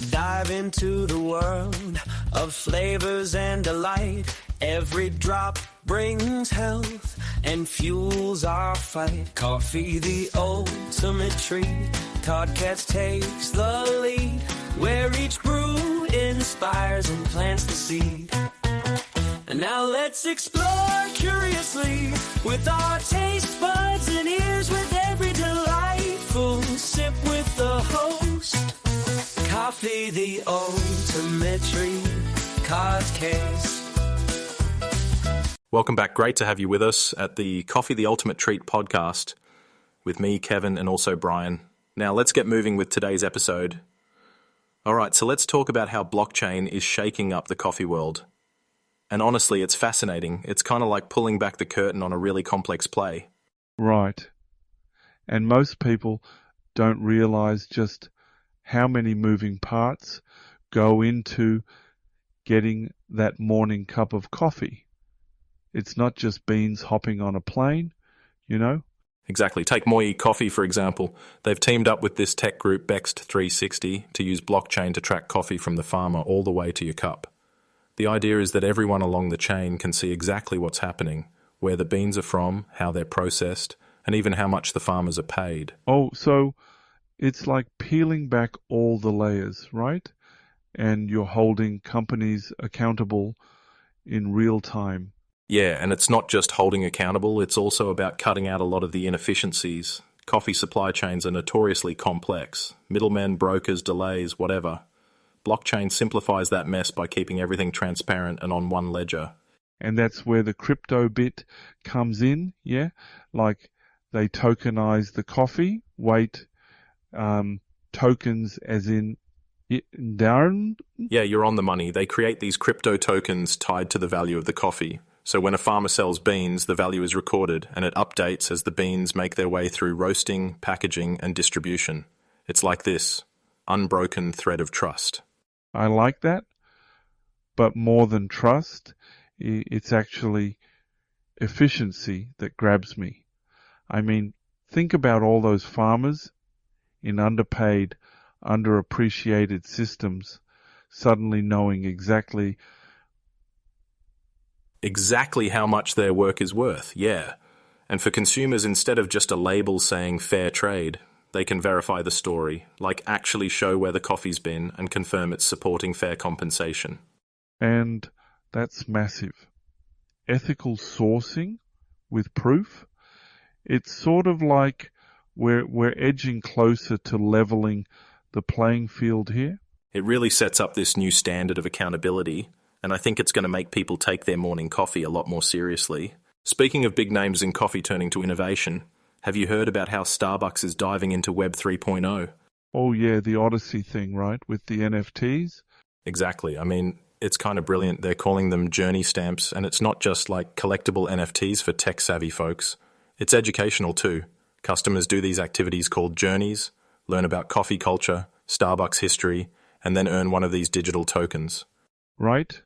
Dive into the world of flavors and delight. Every drop brings health and fuels our fight. Coffee, the ultimate treat. Todd Katz takes the lead, where each brew inspires and plants the seed. And now let's explore curiously with our taste buds and ears, with every delightful sip with the host. Coffee, the ultimate treat. Todd Katz. Welcome back. Great to have you with us at the Coffee, the Ultimate Treat podcast with me, Kevin, and also Brian. Now let's get moving with today's episode. All right, so let's talk about how blockchain is shaking up the coffee world. And honestly, it's fascinating. It's kind of like pulling back the curtain on a really complex play. Right. And most people don't realize just how many moving parts go into getting that morning cup of coffee. It's not just beans hopping on a plane, you know? Exactly. Take Moyee Coffee, for example. They've teamed up with this tech group, Bext360, to use blockchain to track coffee from the farmer all the way to your cup. The idea is that everyone along the chain can see exactly what's happening, where the beans are from, how they're processed, and even how much the farmers are paid. Oh, so it's like peeling back all the layers, right? And you're holding companies accountable in real time. Yeah, and it's not just holding accountable, it's also about cutting out a lot of the inefficiencies. Coffee supply chains are notoriously complex. Middlemen, brokers, delays, whatever. Blockchain simplifies that mess by keeping everything transparent and on one ledger. And that's where the crypto bit comes in, yeah? Like they tokenize the coffee, tokens as in Darren? Yeah, you're on the money. They create these crypto tokens tied to the value of the coffee. So when a farmer sells beans, the value is recorded and it updates as the beans make their way through roasting, packaging, and distribution. It's like this unbroken thread of trust. I like that, but more than trust, it's actually efficiency that grabs me. I mean, think about all those farmers in underpaid, underappreciated systems suddenly knowing exactly how much their work is worth, yeah. And for consumers, instead of just a label saying fair trade, they can verify the story, like actually show where the coffee's been and confirm it's supporting fair compensation. And that's massive. Ethical sourcing with proof. It's sort of like we're edging closer to leveling the playing field here. It really sets up this new standard of accountability, and I think it's going to make people take their morning coffee a lot more seriously. Speaking of big names in coffee turning to innovation, have you heard about how Starbucks is diving into Web 3.0? Oh yeah, the Odyssey thing, right, with the NFTs? Exactly. I mean, it's kind of brilliant. They're calling them journey stamps, and it's not just like collectible NFTs for tech-savvy folks. It's educational too. Customers do these activities called journeys, learn about coffee culture, Starbucks history, and then earn one of these digital tokens. Right.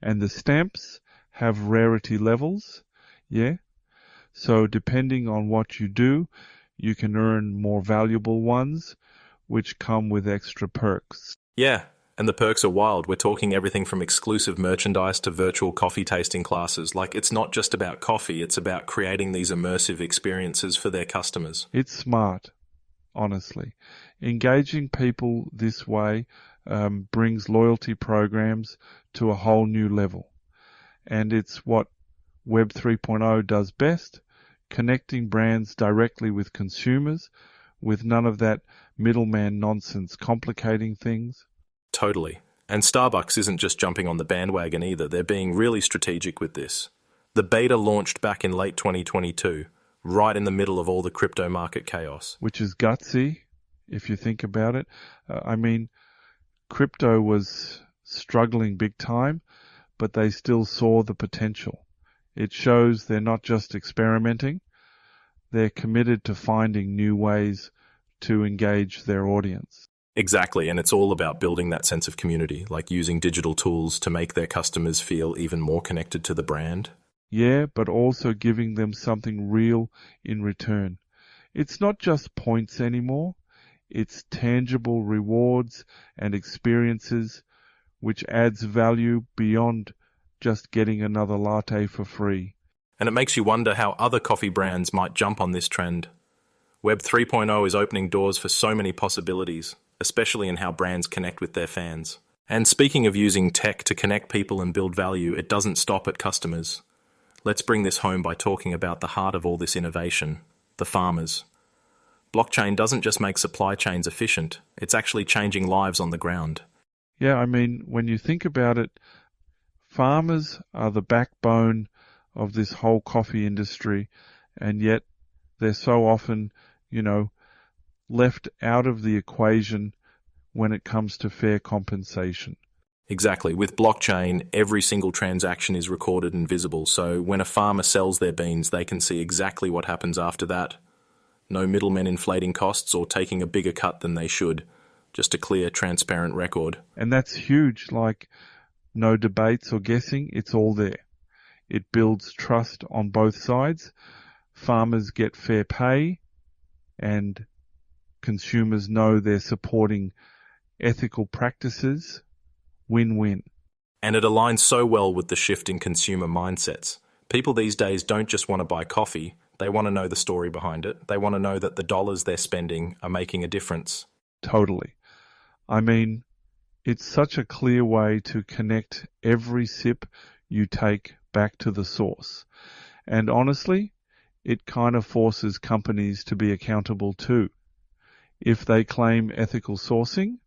And the stamps have rarity levels, yeah? So depending on what you do, you can earn more valuable ones, which come with extra perks. Yeah, and the perks are wild. We're talking everything from exclusive merchandise to virtual coffee tasting classes. Like, it's not just about coffee, it's about creating these immersive experiences for their customers. It's smart, honestly. Engaging people this way brings loyalty programs to a whole new level. And it's what Web 3.0 does best, connecting brands directly with consumers, with none of that middleman nonsense complicating things. Totally. And Starbucks isn't just jumping on the bandwagon either. They're being really strategic with this. The beta launched back in late 2022, right in the middle of all the crypto market chaos. Which is gutsy, if you think about it. I mean, crypto was struggling big time, but they still saw the potential. It shows they're not just experimenting, they're committed to finding new ways to engage their audience. Exactly, and it's all about building that sense of community, like using digital tools to make their customers feel even more connected to the brand. Yeah, but also giving them something real in return. It's not just points anymore. It's tangible rewards and experiences, which adds value beyond just getting another latte for free. And it makes you wonder how other coffee brands might jump on this trend. Web 3.0 is opening doors for so many possibilities, especially in how brands connect with their fans. And speaking of using tech to connect people and build value, it doesn't stop at customers. Let's bring this home by talking about the heart of all this innovation, the farmers. Blockchain doesn't just make supply chains efficient, it's actually changing lives on the ground. Yeah, I mean, when you think about it, farmers are the backbone of this whole coffee industry, and yet they're so often, left out of the equation when it comes to fair compensation. Exactly. With blockchain, every single transaction is recorded and visible, so when a farmer sells their beans, they can see exactly what happens after that. No middlemen inflating costs or taking a bigger cut than they should. Just a clear, transparent record. And that's huge, no debates or guessing, it's all there. It builds trust on both sides. Farmers get fair pay and consumers know they're supporting ethical practices. Win-win. And it aligns so well with the shift in consumer mindsets. People these days don't just want to buy coffee, they want to know the story behind it. They want to know that the dollars they're spending are making a difference. Totally. I mean, it's such a clear way to connect every sip you take back to the source. And honestly, it kind of forces companies to be accountable too. If they claim ethical sourcing,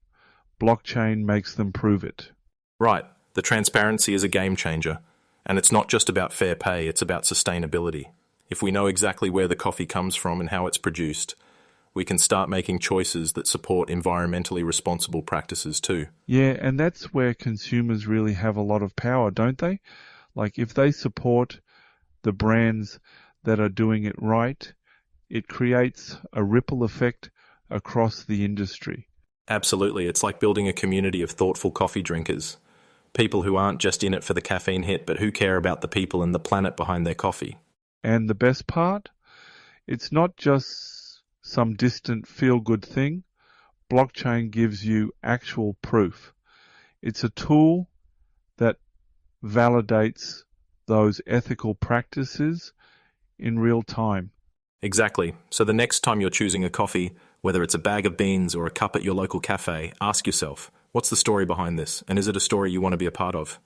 blockchain makes them prove it. Right. The transparency is a game changer. And it's not just about fair pay, it's about sustainability. If we know exactly where the coffee comes from and how it's produced, we can start making choices that support environmentally responsible practices too. Yeah, and that's where consumers really have a lot of power, don't they? If they support the brands that are doing it right, it creates a ripple effect across the industry. Absolutely. It's like building a community of thoughtful coffee drinkers. People who aren't just in it for the caffeine hit, but who care about the people and the planet behind their coffee. And the best part? It's not just some distant feel-good thing. Blockchain gives you actual proof. It's a tool that validates those ethical practices in real time. Exactly. So the next time you're choosing a coffee, whether it's a bag of beans or a cup at your local cafe, ask yourself, what's the story behind this? And is it a story you want to be a part of?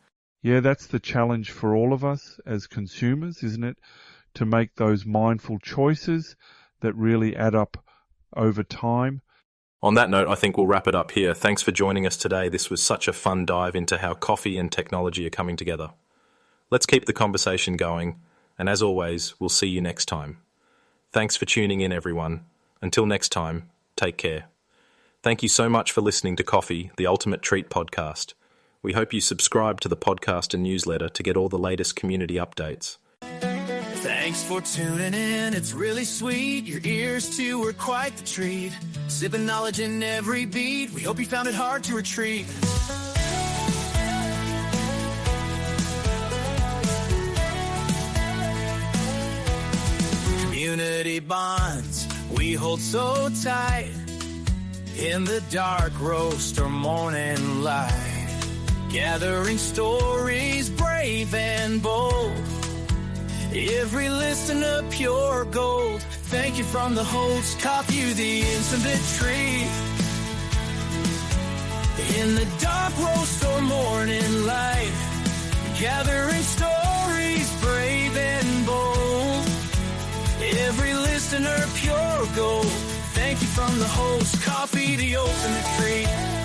Yeah, that's the challenge for all of us as consumers, isn't it? To make those mindful choices that really add up over time. On that note, I think we'll wrap it up here. Thanks for joining us today. This was such a fun dive into how coffee and technology are coming together. Let's keep the conversation going, and as always, we'll see you next time. Thanks for tuning in, everyone. Until next time, take care. Thank you so much for listening to Coffee, the Ultimate Treat podcast. We hope you subscribe to the podcast and newsletter to get all the latest community updates. Thanks for tuning in, it's really sweet. Your ears too were quite the treat. Sipping knowledge in every beat. We hope you found it hard to retreat. Community bonds we hold so tight. In the dark roast or morning light. Gathering stories brave and bold. Every listener pure gold. Thank you from the host, Coffee, the intimate treat. In the dark roast or morning light. Gathering stories brave and bold. Every listener pure gold. Thank you from the host, Coffee, the ultimate treat.